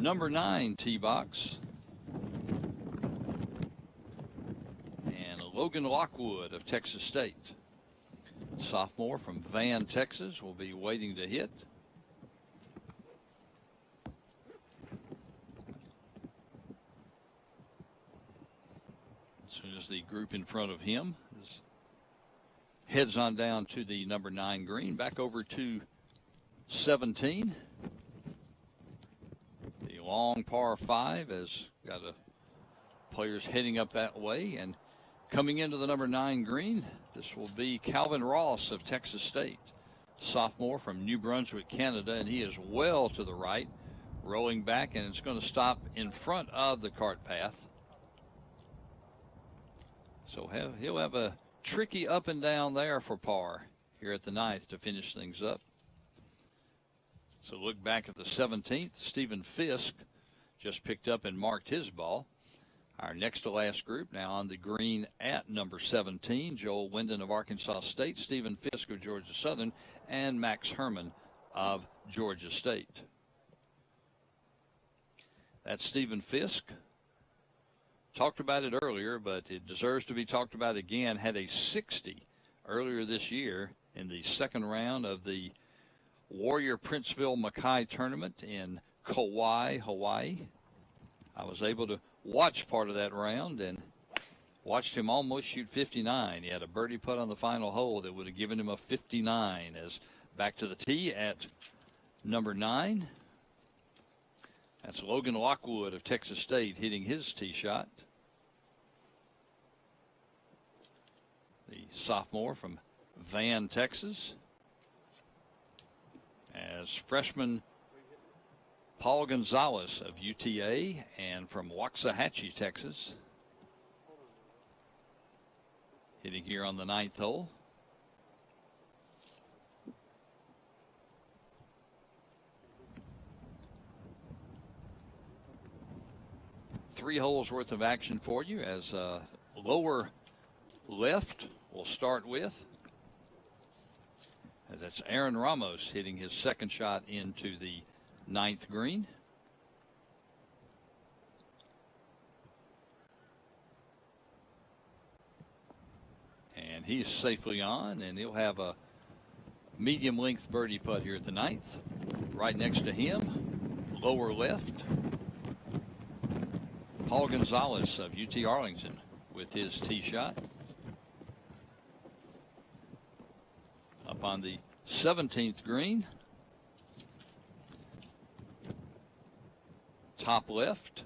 number 9 tee box. And Logan Lockwood of Texas State, sophomore from Van, Texas, will be waiting to hit. As soon as the group in front of him heads on down to the number 9 green, back over to 17. The long par 5 has got players heading up that way, and coming into the number 9 green, this will be Calvin Ross of Texas State, sophomore from New Brunswick, Canada, and he is well to the right, rolling back, and it's going to stop in front of the cart path. So he'll have a tricky up and down there for par here at the 9th to finish things up. So look back at the 17th. Stephen Fisk just picked up and marked his ball. Our next to last group now on the green at number 17, Joel Wyndon of Arkansas State, Stephen Fisk of Georgia Southern, and Max Herman of Georgia State. That's Stephen Fisk. Talked about it earlier, but it deserves to be talked about again. Had a 60 earlier this year in the second round of the Warrior Princeville Mackay tournament in Kauai, Hawaii. I was able to watch part of that round and watched him almost shoot 59. He had a birdie putt on the final hole that would have given him a 59. As back to the tee at number 9. That's Logan Lockwood of Texas State hitting his tee shot. The sophomore from Van, Texas. As freshman Paul Gonzalez of UTA and from Waxahachie, Texas, hitting here on the 9th hole. Three holes worth of action for you, as lower left we'll start with, as that's Aaron Ramos hitting his second shot into the 9th green. And he's safely on, and he'll have a medium length birdie putt here at the 9th. Right next to him, lower left, Paul Gonzalez of UT Arlington with his tee shot. Up on the 17th green, top left,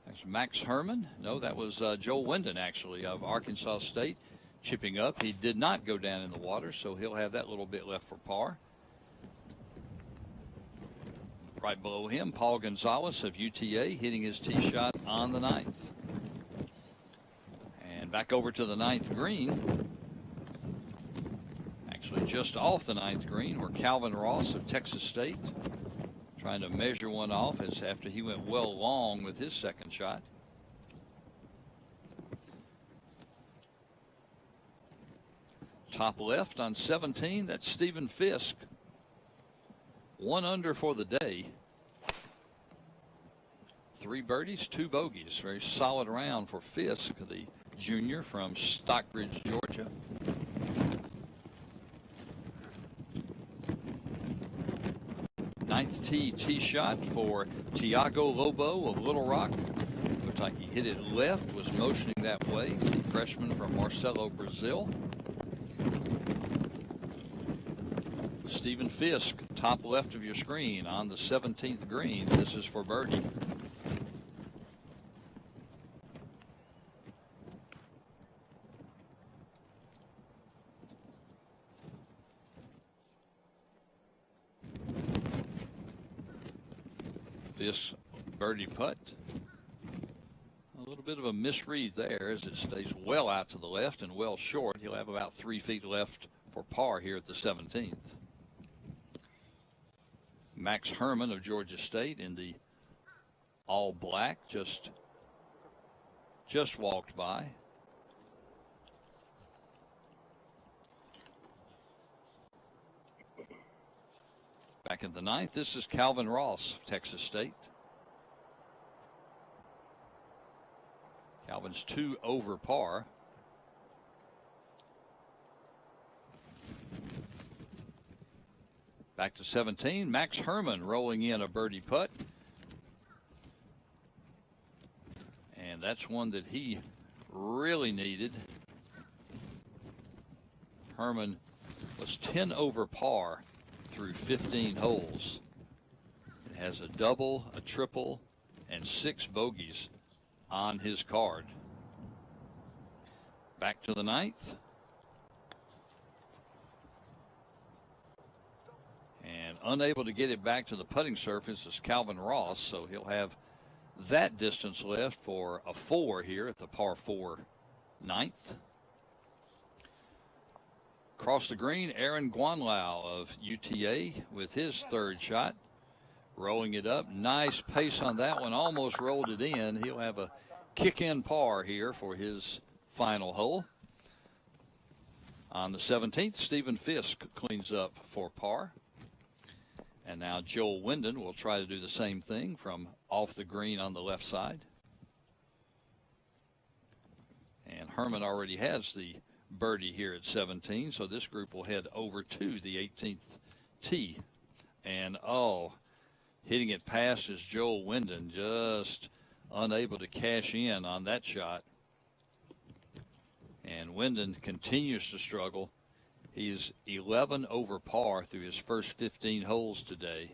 that's Max Herman. No, that was Joel Wyndon, actually, of Arkansas State, chipping up. He did not go down in the water, so he'll have that little bit left for par. Right below him, Paul Gonzalez of UTA hitting his tee shot on the 9th. And back over to the 9th green. Actually just off the 9th green, where Calvin Ross of Texas State trying to measure one off as after he went well long with his second shot. Top left on 17, that's Stephen Fisk. 1 under for the day. 3 birdies, 2 bogeys. Very solid round for Fisk, the junior from Stockbridge, Georgia. Ninth tee shot for Tiago Lobo of Little Rock. Looked like he hit it left, was motioning that way. The freshman from Marcelo, Brazil. Stephen Fisk, top left of your screen on the 17th green. This is for birdie. This birdie putt. A little bit of a misread there as it stays well out to the left and well short. He'll have about 3 feet left for par here at the 17th. Max Herman of Georgia State in the all black just walked by. Back in the ninth, this is Calvin Ross, Texas State. Calvin's 2 over par. Back to 17, Max Herman rolling in a birdie putt. And that's one that he really needed. Herman was 10 over par through 15 holes. It has a double, a triple, and 6 bogeys on his card. Back to the ninth. And unable to get it back to the putting surface is Calvin Ross, so he'll have that distance left for a 4 here at the par 4 ninth. Across the green, Aaron Guanlao of UTA with his 3rd shot. Rolling it up. Nice pace on that one. Almost rolled it in. He'll have a kick-in par here for his final hole. On the 17th, Stephen Fisk cleans up for par. And now Joel Wyndon will try to do the same thing from off the green on the left side. And Herman already has the birdie here at 17, so this group will head over to the 18th tee. And hitting it past is Joel Wyndon, just unable to cash in on that shot. And Wyndon continues to struggle. He's 11 over par through his first 15 holes today.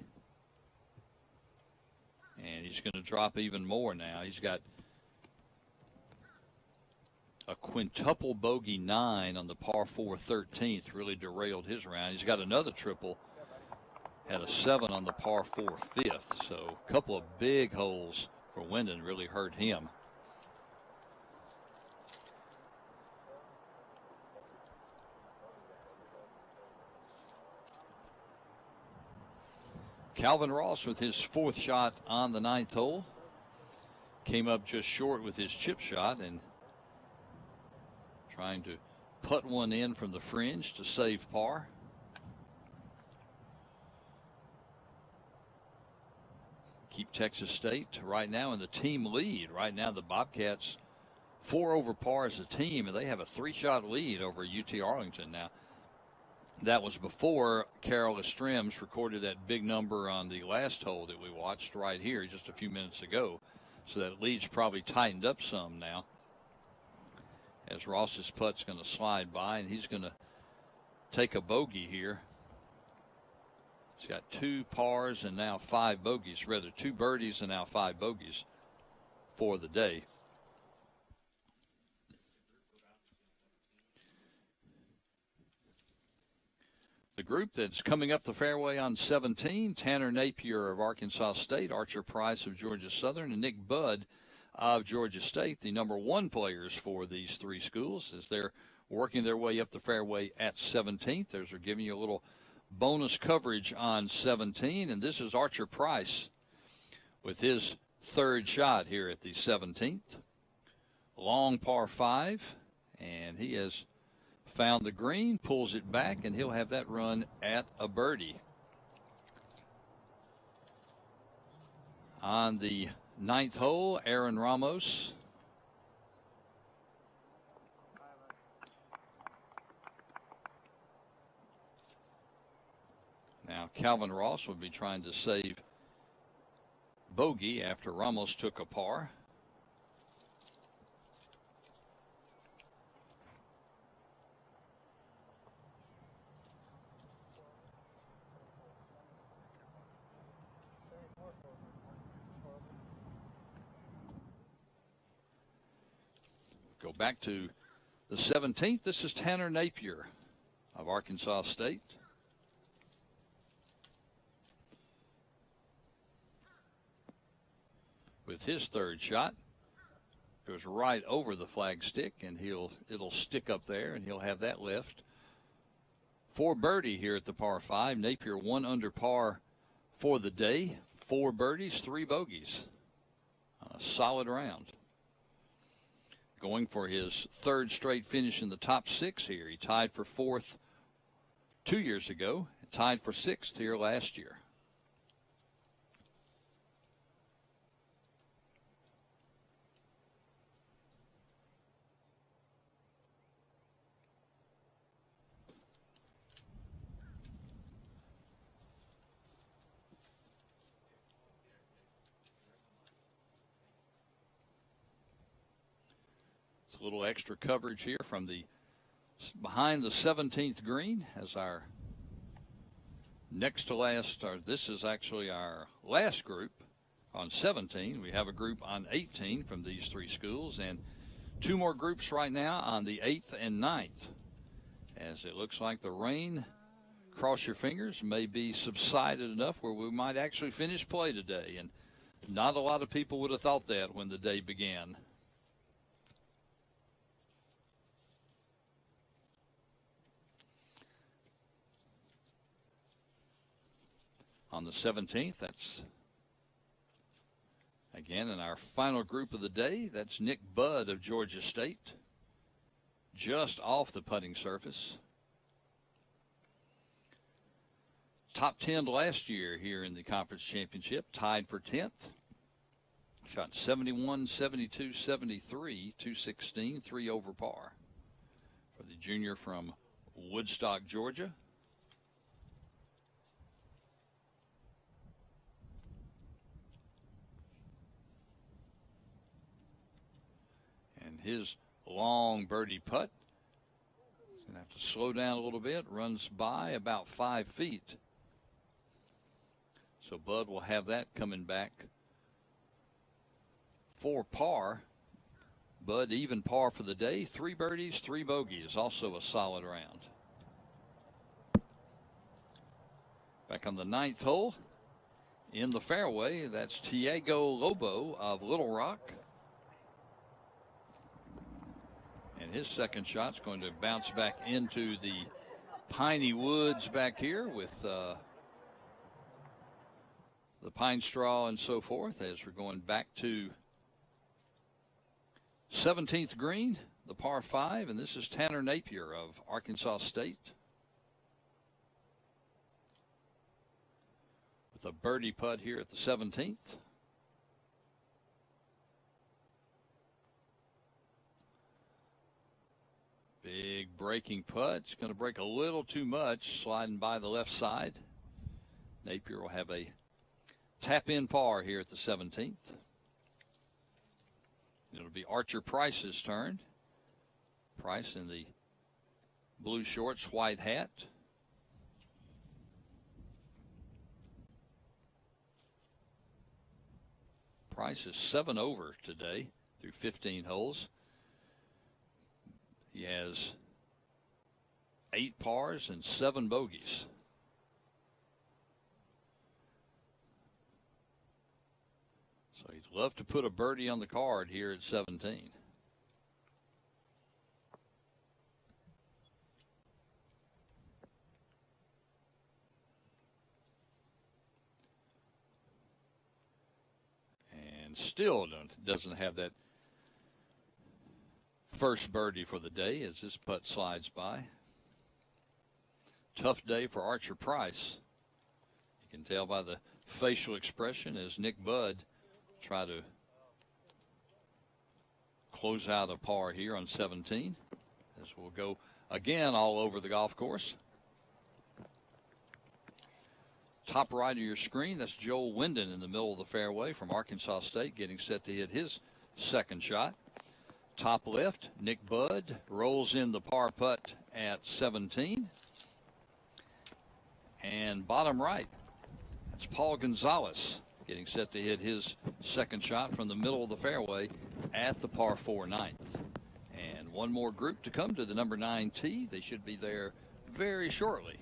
And he's going to drop even more now. He's got a quintuple bogey 9 on the par 4 13th, really derailed his round. He's got another triple, had a 7 on the par 4 5th. So a couple of big holes for Wyndon really hurt him. Calvin Ross with his 4th shot on the 9th hole. Came up just short with his chip shot and trying to putt one in from the fringe to save par. Keep Texas State right now in the team lead. Right now the Bobcats 4 over par as a team, and they have a 3-shot lead over UT Arlington. Now, that was before Carol Estrems recorded that big number on the last hole that we watched right here just a few minutes ago. So that lead's probably tightened up some now, as Ross's putt's going to slide by, and he's going to take a bogey here. He's got 2 pars and now 5 bogeys, rather 2 birdies and now 5 bogeys for the day. The group that's coming up the fairway on 17, Tanner Napier of Arkansas State, Archer Price of Georgia Southern, and Nick Budd of Georgia State, the number 1 players for these 3 schools, as they're working their way up the fairway at 17th. As we're giving you a little bonus coverage on 17, and this is Archer Price with his 3rd shot here at the 17th. Long par 5, and he has found the green, pulls it back, and he'll have that run at a birdie. On the 9th hole, Aaron Ramos. Now Calvin Ross will be trying to save bogey after Ramos took a par. Go back to the 17th. This is Tanner Napier of Arkansas State. With his 3rd shot, goes right over the flag stick, and it'll stick up there, and he'll have that left for birdie here at the par 5. Napier 1 under par for the day, 4 birdies, 3 bogeys on a solid round. Going for his 3rd straight finish in the top 6 here. He tied for 4th 2 years ago, tied for 6th here last year. It's a little extra coverage here from the behind the 17th green as our next to last, this is actually our last group on 17. We have a group on 18 from these three schools, and two more groups right now on the 8th and 9th. As it looks like the rain, cross your fingers, may be subsided enough where we might actually finish play today. And not a lot of people would have thought that when the day began. On the 17th, that's again in our final group of the day. That's Nick Budd of Georgia State, just off the putting surface. Top 10 last year here in the conference championship, tied for 10th. Shot 71, 72, 73, 216, 3 over par for the junior from Woodstock, Georgia. And his long birdie putt, he's going to have to slow down a little bit, runs by about 5 feet. So Bud will have that coming back for par. Bud even par for the day. 3 birdies, 3 bogeys, also a solid round. Back on the 9th hole in the fairway, that's Tiago Lobo of Little Rock. And his second shot's going to bounce back into the piney woods back here with the pine straw and so forth, as we're going back to 17th green, the par 5, and this is Tanner Napier of Arkansas State with a birdie putt here at the 17th. Big breaking putt. It's going to break a little too much, sliding by the left side. Napier will have a tap-in par here at the 17th. It'll be Archer Price's turn. Price in the blue shorts, white hat. Price is 7 over today through 15 holes. He has 8 pars and 7 bogeys. So he'd love to put a birdie on the card here at 17. And still doesn't have that first birdie for the day as this putt slides by. Tough day for Archer Price. You can tell by the facial expression as Nick Budd try to close out a par here on 17. This will go again all over the golf course. Top right of your screen, that's Joel Wyndon in the middle of the fairway from Arkansas State, getting set to hit his second shot. Top left, Nick Budd rolls in the par putt at 17. And bottom right, that's Paul Gonzalez getting set to hit his second shot from the middle of the fairway at the par 4 ninth. And one more group to come to the number 9 tee. They should be there very shortly.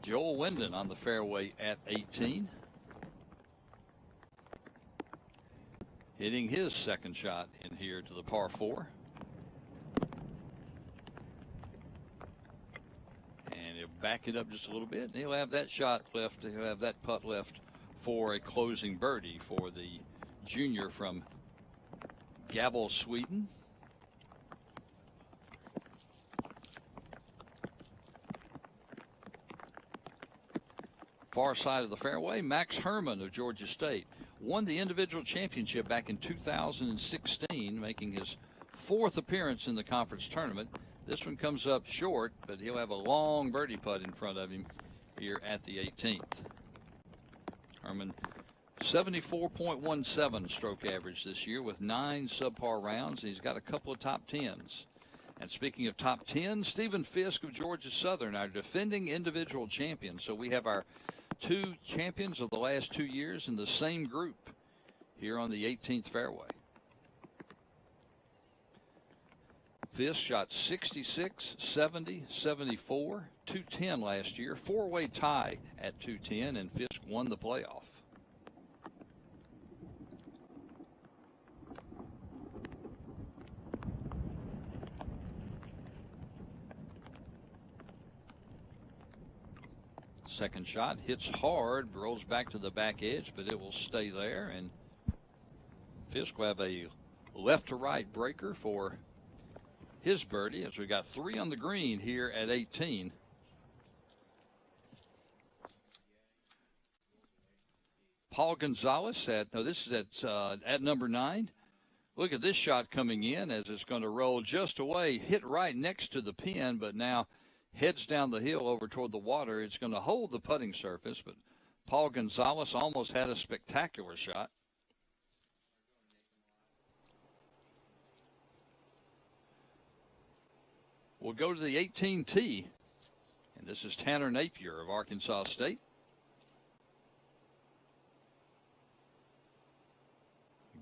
Joel Wyndon on the fairway at 18. Hitting his second shot in here to the par 4. And he'll back it up just a little bit. And he'll have that shot left. He'll have that putt left for a closing birdie for the junior from Gavel, Sweden. Far side of the fairway, Max Herman of Georgia State won the individual championship back in 2016, making his 4th appearance in the conference tournament. This one comes up short, but he'll have a long birdie putt in front of him here at the 18th. Herman, 74.17 stroke average this year with 9 subpar rounds. He's got a couple of top 10s. And speaking of top 10, Stephen Fisk of Georgia Southern, our defending individual champion. So we have our 2 champions of the last 2 years in the same group here on the 18th fairway. Fisk shot 66, 70, 74, 210 last year. 4-way tie at 210, and Fisk won the playoff. Second shot hits hard, rolls back to the back edge, but it will stay there. And Fisk will have a left to right breaker for his birdie as we got 3 on the green here at 18. Paul Gonzalez this is at number 9. Look at this shot coming in as it's going to roll just away, hit right next to the pin, but now heads down the hill over toward the water. It's going to hold the putting surface, but Paul Gonzalez almost had a spectacular shot. We'll go to the 18 tee, and this is Tanner Napier of Arkansas State.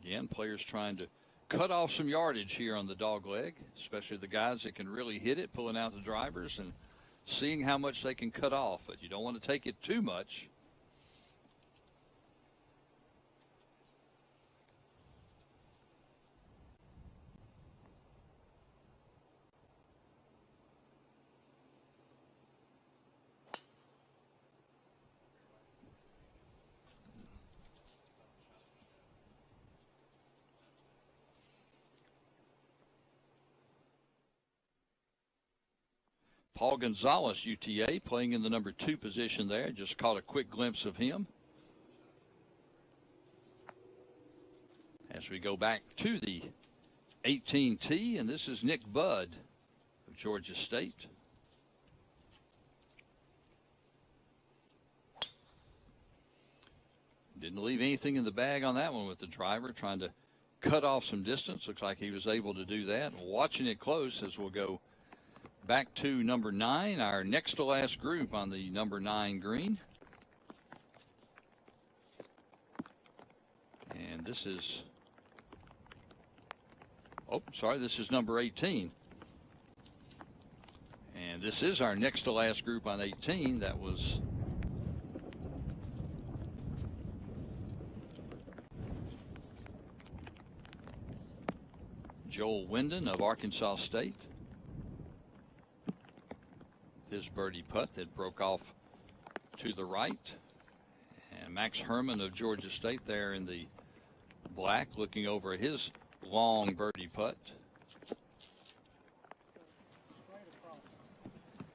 Again, players trying to cut off some yardage here on the dog leg, especially the guys that can really hit it, pulling out the drivers and seeing how much they can cut off, but you don't want to take it too much. Paul Gonzalez, UTA, playing in the number 2 position there. Just caught a quick glimpse of him. As we go back to the 18 tee, and this is Nick Budd of Georgia State. Didn't leave anything in the bag on that one with the driver, trying to cut off some distance. Looks like he was able to do that. Watching it close as we'll go back to number 9, our next to last group on the number 9 green. And this is, this is number 18. And this is our next to last group on 18. That was Joel Wyndon of Arkansas State. His birdie putt that broke off to the right. And Max Herman of Georgia State there in the black, looking over his long birdie putt.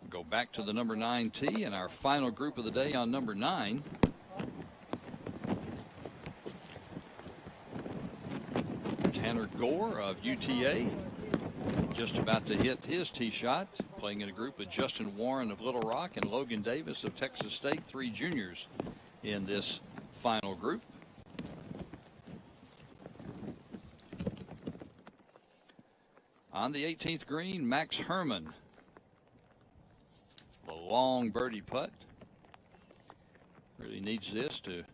Go back to the number 9 tee and our final group of the day on number 9. Tanner Gore of UTA, just about to hit his tee shot, playing in a group with Justin Warren of Little Rock and Logan Davis of Texas State, 3 juniors in this final group. On the 18th green, Max Herman. The long birdie putt. Really needs this to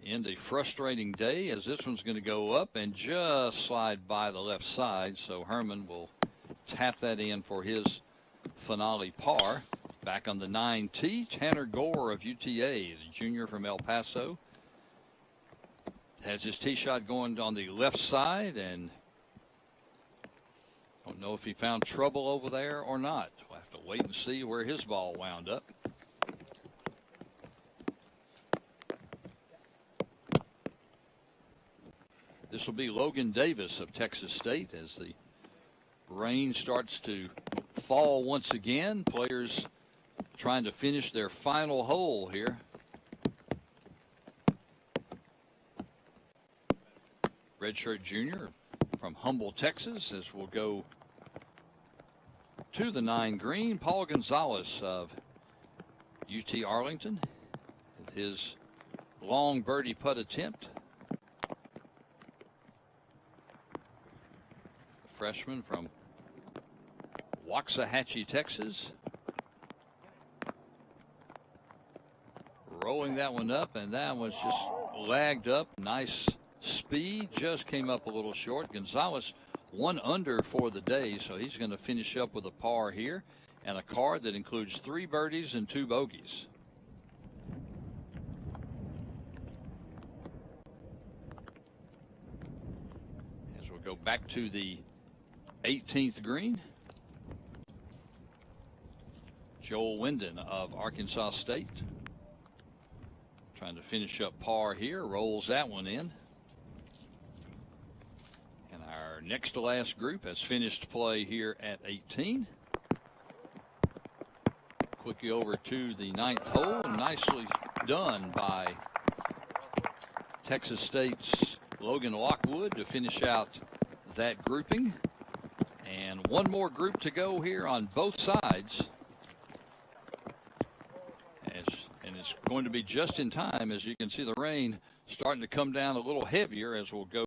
end a frustrating day, as this one's going to go up and just slide by the left side. So Herman will tap that in for his finale par. Back on the 9 tee, Tanner Gore of UTA, the junior from El Paso, has his tee shot going on the left side, and don't know if he found trouble over there or not. We'll have to wait and see where his ball wound up. This will be Logan Davis of Texas State as the rain starts to fall once again. Players trying to finish their final hole here. Redshirt junior from Humble, Texas, as we'll go to the 9 green, Paul Gonzalez of UT Arlington with his long birdie putt attempt. The freshman from Waxahachie, Texas. Rolling that one up, and that was just lagged up. Nice speed, just came up a little short. Gonzalez 1 under for the day, so he's going to finish up with a par here and a card that includes 3 birdies and 2 bogeys. As we'll go back to the 18th green, Joel Wyndon of Arkansas State trying to finish up par here, rolls that one in. And our next to last group has finished play here at 18. Quickly over to the 9th hole. Nicely done by Texas State's Logan Lockwood to finish out that grouping. And one more group to go here on both sides. And it's going to be just in time. As you can see, the rain starting to come down a little heavier as we'll go